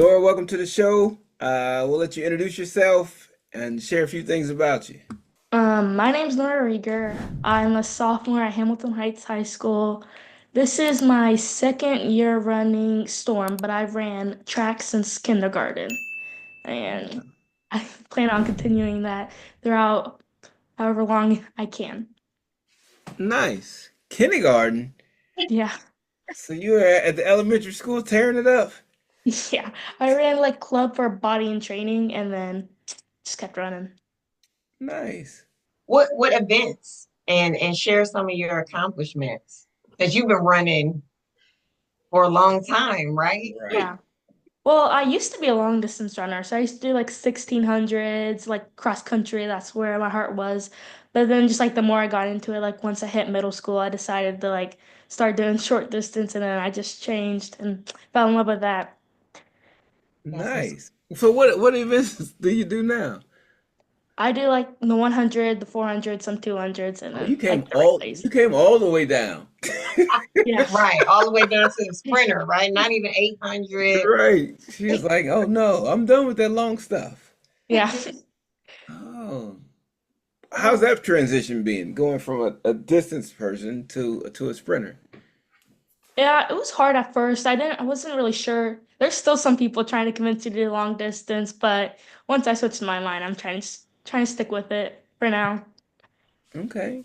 Norah, welcome to the show. We'll let you introduce yourself and share a few things about you. My name's Norah Reiger. I'm a sophomore at Hamilton Heights High School. This is my second year running Storm, but I've ran track since kindergarten, and I plan on continuing that throughout however long I can. Nice. Kindergarten. Yeah, So you were at the elementary school tearing it up. yeah. I ran like club for body and training, and then just kept running. Nice. What events and share some of your accomplishments because you've been running for a long time, right? Right. Yeah. Well, I used to be a long distance runner, so I used to do like 1600s, like cross country. That's where my heart was. But then just like the more I got into it, like once I hit middle school, I decided to like start doing short distance, and then I just changed and fell in love with that. That's what's Nice. So what events do you do now? I do like the 100, the 400, some 200s, and Oh, you then came like the all relays. you came all the way down. Yeah. right, all the way down to the sprinter, right? Not even 800. Right. She was like, "Oh no, I'm done with that long stuff." Yeah. Oh, how's Oh, that transition been, going from a distance person to a sprinter? Yeah, it was hard at first. I wasn't really sure. There's still some people trying to convince you to do long distance, but once I switched my mind, I'm trying to stick with it for now. Okay.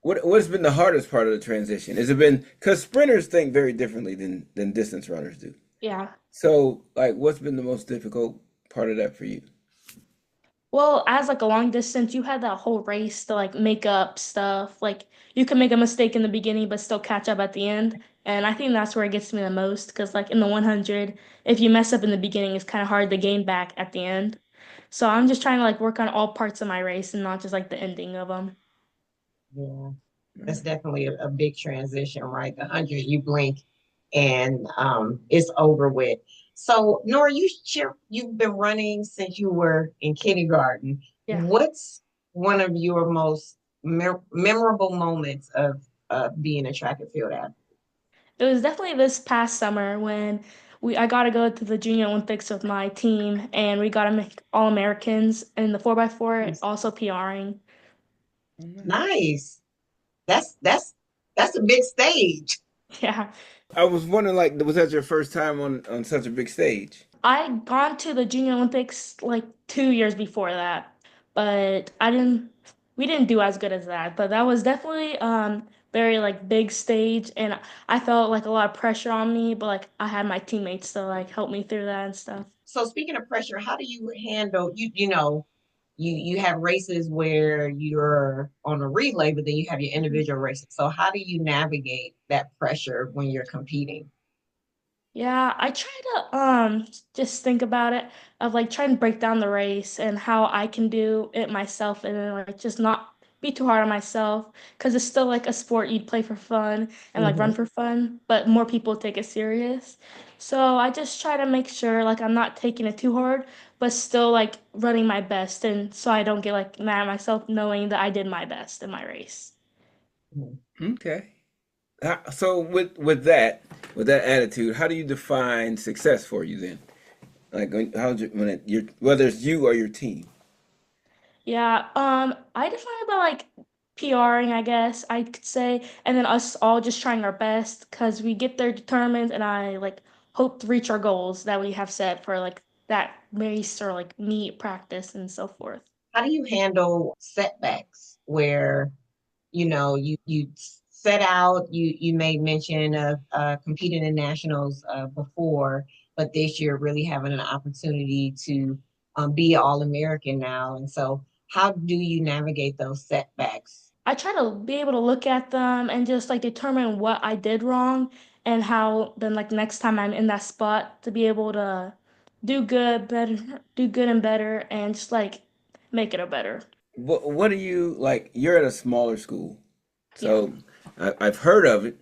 What's been the hardest part of the transition? Has it been because sprinters think very differently than distance runners do? Yeah. So, like, what's been the most difficult part of that for you? Well, as like a long distance, you had that whole race to like make up stuff. Like you can make a mistake in the beginning but still catch up at the end. And I think that's where it gets me the most because like in the 100, if you mess up in the beginning, it's kind of hard to gain back at the end. So I'm just trying to like work on all parts of my race and not just like the ending of them. yeah. That's Right. definitely a big transition, right? The 100, you blink and it's over with. So, Nora, you've been running since you were in kindergarten. Yeah. What's one of your most memorable moments of being a track and field athlete? It was definitely this past summer when we I got to go to the Junior Olympics with my team and we got to make All Americans in the 4x4, also PRing. Oh, nice. Nice. That's a big stage. Yeah. I was wondering, like, was that your first time on such a big stage? I gone to the Junior Olympics like 2 years before that, but we didn't do as good as that. But that was definitely very like big stage, and I felt like a lot of pressure on me, but like I had my teammates to like help me through that and stuff. So speaking of pressure, how do you handle you have races where you're on a relay, but then you have your individual races. So how do you navigate that pressure when you're competing? Yeah, I try to just think about it of like trying to break down the race and how I can do it myself and then like just not be too hard on myself because it's still like a sport you'd play for fun and like run Mhm. for fun, but more people take it serious. So I just try to make sure like I'm not taking it too hard, but still like running my best and so I don't get like mad at myself knowing that I did my best in my race. Okay. So with that attitude, how do you define success for you then? Like, you're whether it's you or your team. Yeah, I define it by like PRing, I guess I could say, and then us all just trying our best because we get there determined, and I like hope to reach our goals that we have set for like that race or like meet practice and so forth. How do you handle setbacks where you set out, you made mention of competing in nationals before, but this year really having an opportunity to be All American now. And so how do you navigate those setbacks? I try to be able to look at them and just like determine what I did wrong and how then like next time I'm in that spot to be able to do good and better and just like make it a better. What do you like? You're at a smaller school, Yeah. so I've heard of it.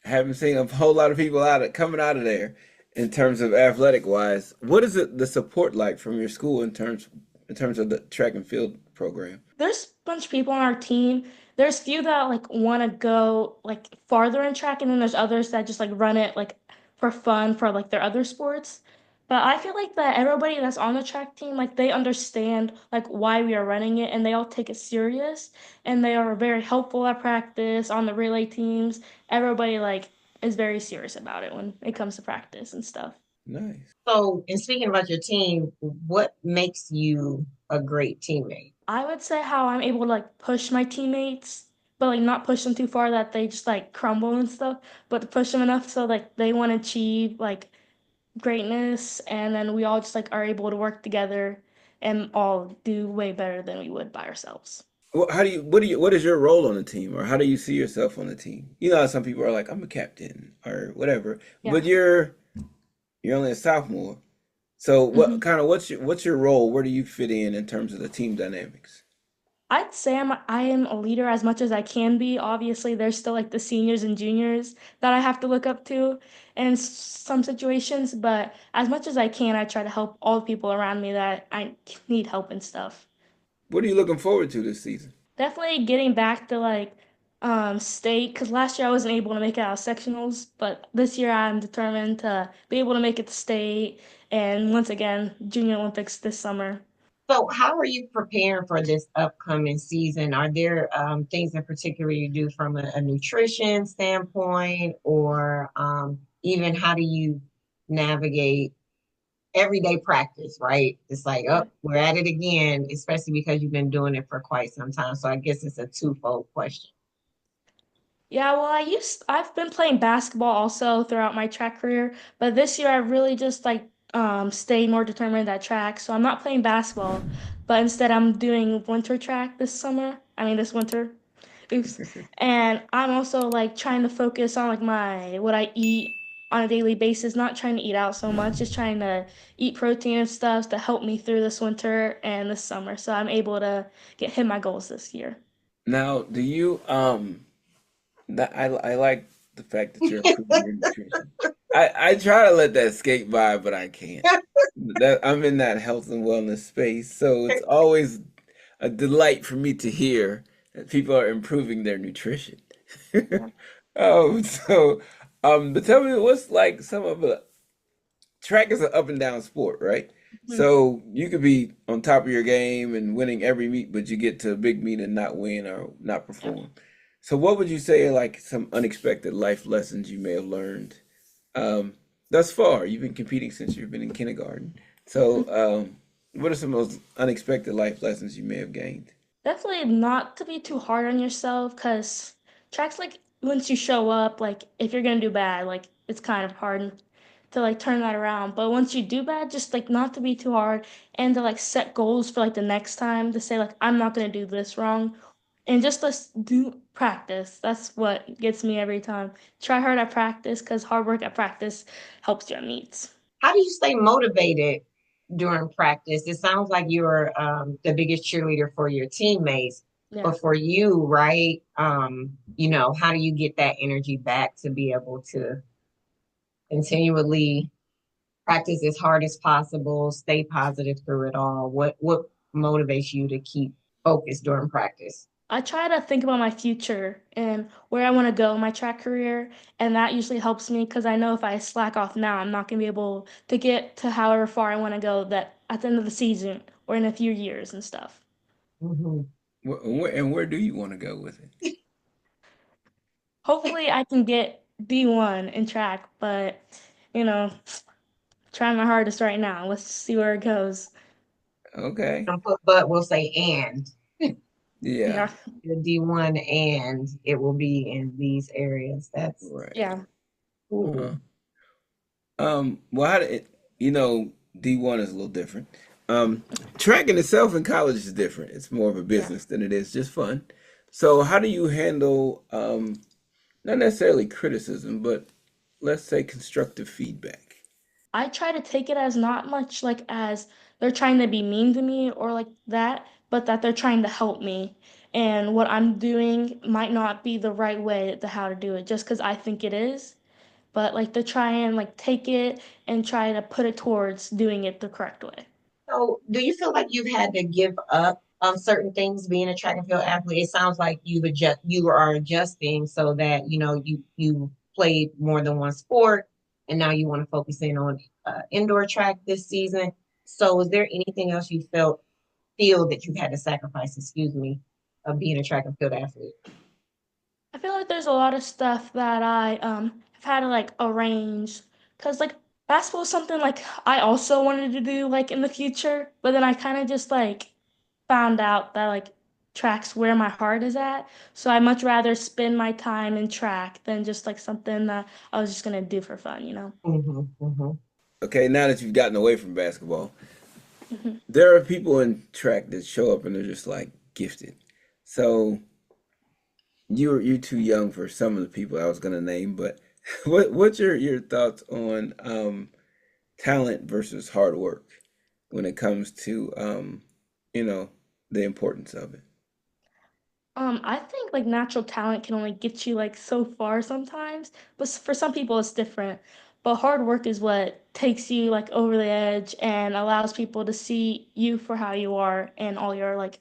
Haven't seen a whole lot of people coming out of there in terms of athletic wise. What is the support like from your school in terms of the track and field program? There's a bunch of people on our team. There's few that like want to go like farther in track, and then there's others that just like run it like for fun for like their other sports. But I feel like that everybody that's on the track team, like they understand like why we are running it and they all take it serious and they are very helpful at practice on the relay teams. Everybody like is very serious about it when it comes to practice and stuff. Nice. So, in speaking about your team, what makes you a great teammate? I would say how I'm able to like push my teammates, but like not push them too far that they just like crumble and stuff, but to push them enough so like they want to achieve like greatness and then we all just like are able to work together and all do way better than we would by ourselves. How do you, what is your role on the team, or how do you see yourself on the team? You know, how some people are like, I'm a captain or whatever, but Yeah. you're only a sophomore. So what hmm kind of what's your role? Where do you fit in terms of the team dynamics? I'd say I am a leader as much as I can be. Obviously, there's still like the seniors and juniors that I have to look up to in some situations, but as much as I can, I try to help all the people around me that I need help and stuff. What are you looking forward to this season? Definitely getting back to like state because last year I wasn't able to make it out of sectionals, but this year I'm determined to be able to make it to state and once again Junior Olympics this summer. So, how are you preparing for this upcoming season? Are there things in particular you do from a nutrition standpoint, or even how do you navigate everyday practice, right? It's like, oh, Yeah. we're at it again, especially because you've been doing it for quite some time. So, I guess it's a twofold question. Yeah, well, I've been playing basketball also throughout my track career, but this year I really just like stayed more determined at track. So I'm not playing basketball, but instead I'm doing winter track this summer. I mean this winter. Oops. And I'm also like trying to focus on like my what I eat on a daily basis, not trying to eat out so much, just trying to eat protein and stuff to help me through this winter and this summer. So I'm able to hit my goals this year. Now, do you that I like the fact that you're improving your nutrition. I try to let that escape by, but I can't. That I'm in that health and wellness space, so it's always a delight for me to hear that people are improving their nutrition. Yeah. So, but tell me what's like some of the track is an up and down sport, right? Mhm. So you could be on top of your game and winning every meet, but you get to a big meet and not win or not Yeah. perform. So what would you say are like some unexpected life lessons you may have learned um, thus far? You've been competing since you've been in kindergarten. So what are some of those unexpected life lessons you may have gained? Definitely not to be too hard on yourself because tracks like once you show up, like if you're gonna do bad, like it's kind of hard to like turn that around. But once you do bad, just like not to be too hard and to like set goals for like the next time to say like I'm not gonna do this wrong and just let's do practice. That's what gets me every time. Try hard at practice because hard work at practice helps you at meets. How do you stay motivated during practice? It sounds like you're the biggest cheerleader for your teammates, Yeah. but for you, right? How do you get that energy back to be able to continually practice as hard as possible, stay positive through it all? What motivates you to keep focused during practice? I try to think about my future and where I want to go in my track career, and that usually helps me because I know if I slack off now, I'm not gonna be able to get to however far I want to go that at the end of the season or in a few years and stuff. Mhm. And where do you want to go with it? Hopefully, I can get D1 in track, but you know, trying my hardest right now. Let's see where it goes. Okay. But we'll say and Yeah. Yeah, the D1 and it will be in these areas. That's Right. yeah, Uh-huh. cool. Well, how did it, D1 is a little different. Um, Track in itself in college is different. It's more of a yeah. business than it is just fun. So, how do you handle not necessarily criticism, but let's say constructive feedback? I try to take it as not much like as they're trying to be mean to me or like that, but that they're trying to help me. And what I'm doing might not be the right way to how to do it just because I think it is. But like to try and like take it and try to put it towards doing it the correct way. So, do you feel like you've had to give up on certain things being a track and field athlete? It sounds like you are adjusting so that you played more than one sport, and now you want to focus in on indoor track this season. So, is there anything else you feel that you've had to sacrifice, excuse me, of being a track and field athlete? I feel like there's a lot of stuff that I have had to like arrange because like basketball is something like I also wanted to do like in the future, but then I kind of just like found out that like track's where my heart is at. So I much rather spend my time in track than just like something that I was just gonna do for fun, you know? Hmm, hmm. Okay, now that you've gotten away from basketball, Mhm. there are people in track that show up and they're just like gifted. So you're too young for some of the people I was gonna name, but what's your thoughts on talent versus hard work when it comes to you know, the importance of it? I think like natural talent can only get you like so far sometimes, but for some people it's different. But hard work is what takes you like over the edge and allows people to see you for how you are and all your like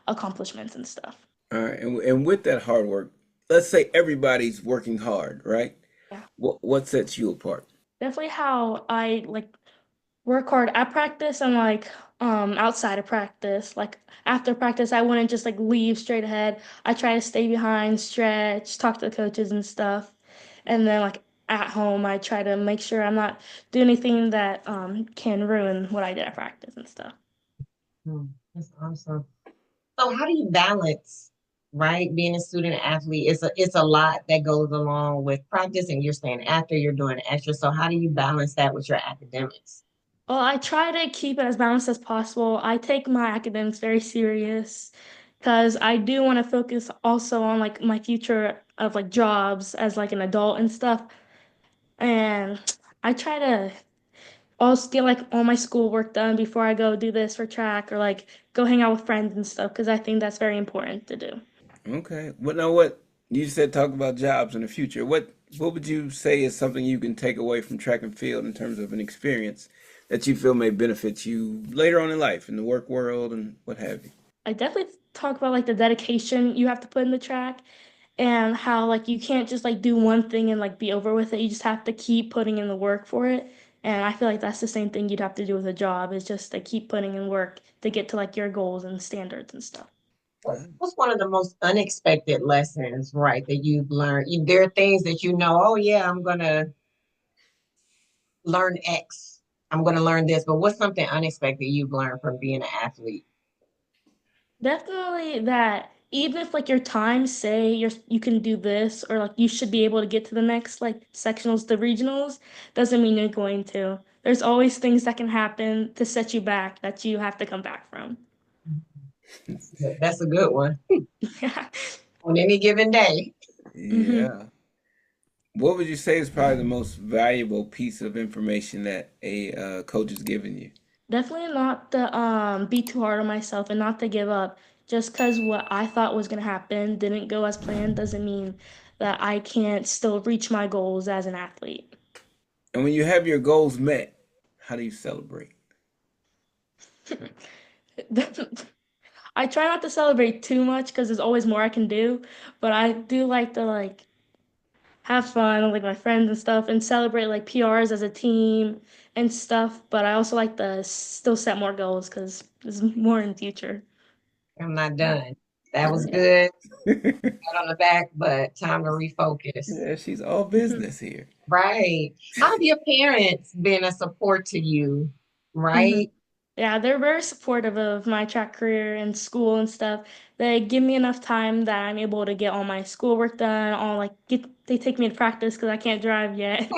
accomplishments and stuff. All right, and with that hard work, let's say everybody's working hard, right? Yeah. What sets you apart? Definitely how I like work hard at practice and like outside of practice. Like after practice I wouldn't just like leave straight ahead. I try to stay behind, stretch, talk to the coaches and stuff. And then like at home I try to make sure I'm not doing anything that can ruin what I did at practice and stuff. Hmm, that's awesome. So, how do you balance, right? Being a student athlete, it's a lot that goes along with practice, and you're staying after, you're doing extra. So, how do you balance that with your academics? Well, I try to keep it as balanced as possible. I take my academics very serious because I do want to focus also on like my future of like jobs as like an adult and stuff. And I try to also get like all my schoolwork done before I go do this for track or like go hang out with friends and stuff because I think that's very important to do. Okay. What you said talk about jobs in the future. What would you say is something you can take away from track and field in terms of an experience that you feel may benefit you later on in life in the work world and what have you? I definitely talk about like the dedication you have to put in the track and how like you can't just like do one thing and like be over with it. You just have to keep putting in the work for it. And I feel like that's the same thing you'd have to do with a job is just to keep putting in work to get to like your goals and standards and stuff. What's one of the most unexpected lessons, right, that you've learned? There are things that you know, oh yeah, I'm gonna learn X. I'm gonna learn this, but what's something unexpected you've learned from being an athlete? Definitely that even if like your times say you can do this or like you should be able to get to the next like sectionals to regionals, doesn't mean you're going to. There's always things that can happen to set you back that you have to come back from. That's a good one Yeah. on any given day. hmm Yeah. What would you say is probably the most valuable piece of information that a coach has given you? Definitely not to be too hard on myself and not to give up. Just because what I thought was gonna happen didn't go as planned doesn't mean that I can't still reach my goals as an athlete. And when you have your goals met, how do you celebrate? I try not to celebrate too much because there's always more I can do, but I do like to like have fun with like my friends and stuff and celebrate like PRs as a team and stuff. But I also like to still set more goals because there's more in the future. I'm not done. That was Yeah. good. Pat on the back, but time to refocus. Yeah, she's all business here. Right. How have your parents been a support to you? hmm Right. Yeah, they're very supportive of my track career and school and stuff. They give me enough time that I'm able to get all my schoolwork done, all like get they take me to practice because I can't drive yet.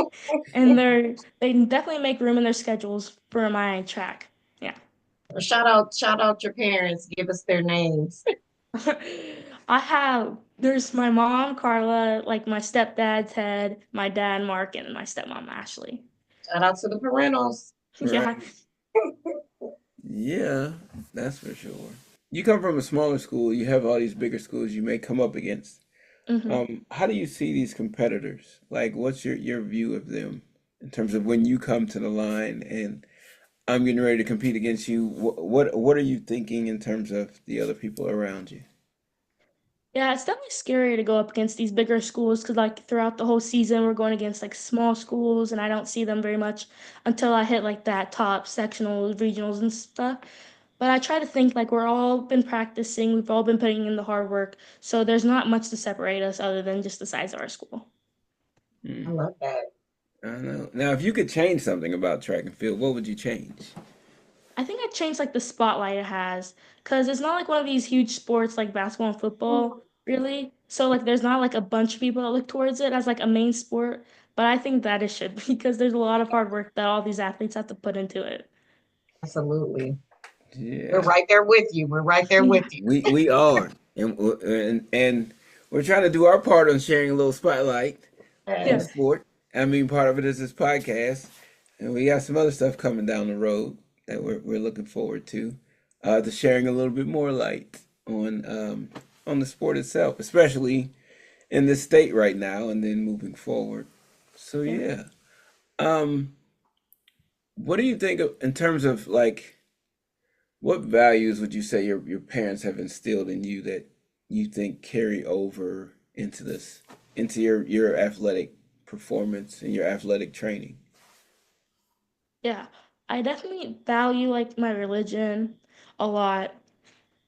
And they definitely make room in their schedules for my track. Yeah. Shout out your parents. Give us their names. There's my mom, Carla, like my stepdad, Ted, my dad, Mark, and my stepmom, Ashley. Shout out to the parentals. Yeah. Right. Yeah, that's for sure. You come from a smaller school, you have all these bigger schools you may come up against. hmm How do you see these competitors? Like, what's your view of them in terms of when you come to the line and I'm getting ready to compete against you? What are you thinking in terms of the other people around you? Yeah, it's definitely scary to go up against these bigger schools because, like, throughout the whole season, we're going against like small schools, and I don't see them very much until I hit like that top sectionals, regionals, and stuff. But I try to think like we're all been practicing, we've all been putting in the hard work, so there's not much to separate us other than just the size of our school. I Hmm. love that. I know. Now, if you could change something about track and field, what would you change? I think I changed like the spotlight it has because it's not like one of these huge sports like basketball and football, really. So like there's not like a bunch of people that look towards it as like a main sport, but I think that it should because there's a lot of hard work that all these athletes have to put into it. Absolutely. We're Yeah. right there with you. We're right there with Yeah. you. We are, and we're trying to do our part on sharing a little spotlight on the Yeah. Yes. sport. I mean, part of it is this podcast, and we got some other stuff coming down the road that we're looking forward to sharing a little bit more light on the sport itself, especially in this state right now, and then moving forward. So Yeah. yeah, um, what do you think of, in terms of like? What values would you say your parents have instilled in you that you think carry over into into your athletic performance and your athletic training? Yeah. I definitely value like my religion a lot.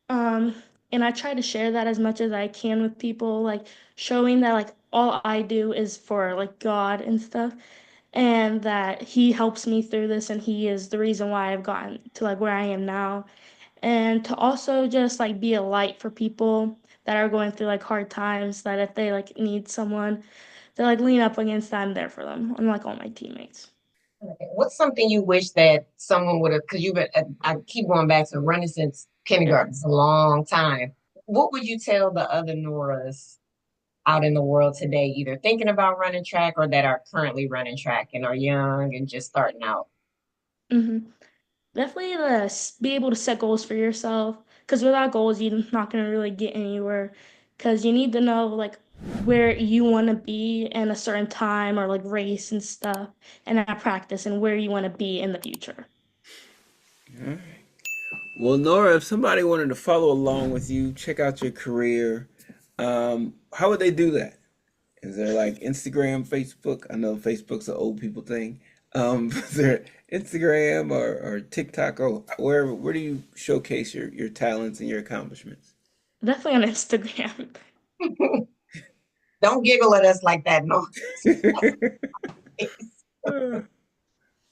Um, and I try to share that as much as I can with people, like showing that like all I do is for like God and stuff, and that He helps me through this, and He is the reason why I've gotten to like where I am now, and to also just like be a light for people that are going through like hard times, that if they like need someone to like lean up against, I'm there for them, unlike all my teammates. Okay. What's something you wish that someone would have, because you've been, I keep going back to running since Yeah. kindergarten. It's a long time. What would you tell the other Norahs out in the world today, either thinking about running track or that are currently running track and are young and just starting out? hmm Definitely be able to set goals for yourself because without goals, you're not going to really get anywhere because you need to know like where you want to be in a certain time or like race and stuff and at practice and where you want to be in the future. All right. Well, Nora, if somebody wanted to follow along with you, check out your career, how would they do that? Is there like Instagram, Facebook? I know Facebook's an old people thing. Is there Instagram or TikTok or where do you showcase your talents and your accomplishments? Definitely on Instagram. Don't giggle at us like that, no.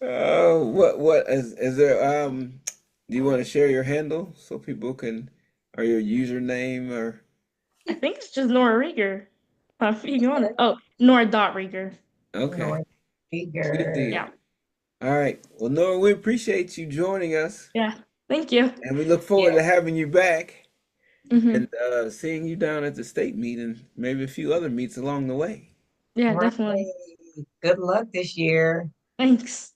Oh, what is there do you want to share your handle so people can, or your username or I think it's just Nora Rieger. If you want it. Oh, Nora dot Rieger. okay, North good figure. deal. Yeah. All right. Well, Noah, we appreciate you joining us Yeah. Thank you. and we look forward Yeah, to having you back and hmm seeing you down at the state meet and maybe a few other meets along the way. Yeah, right. definitely. Good luck this year. Thanks.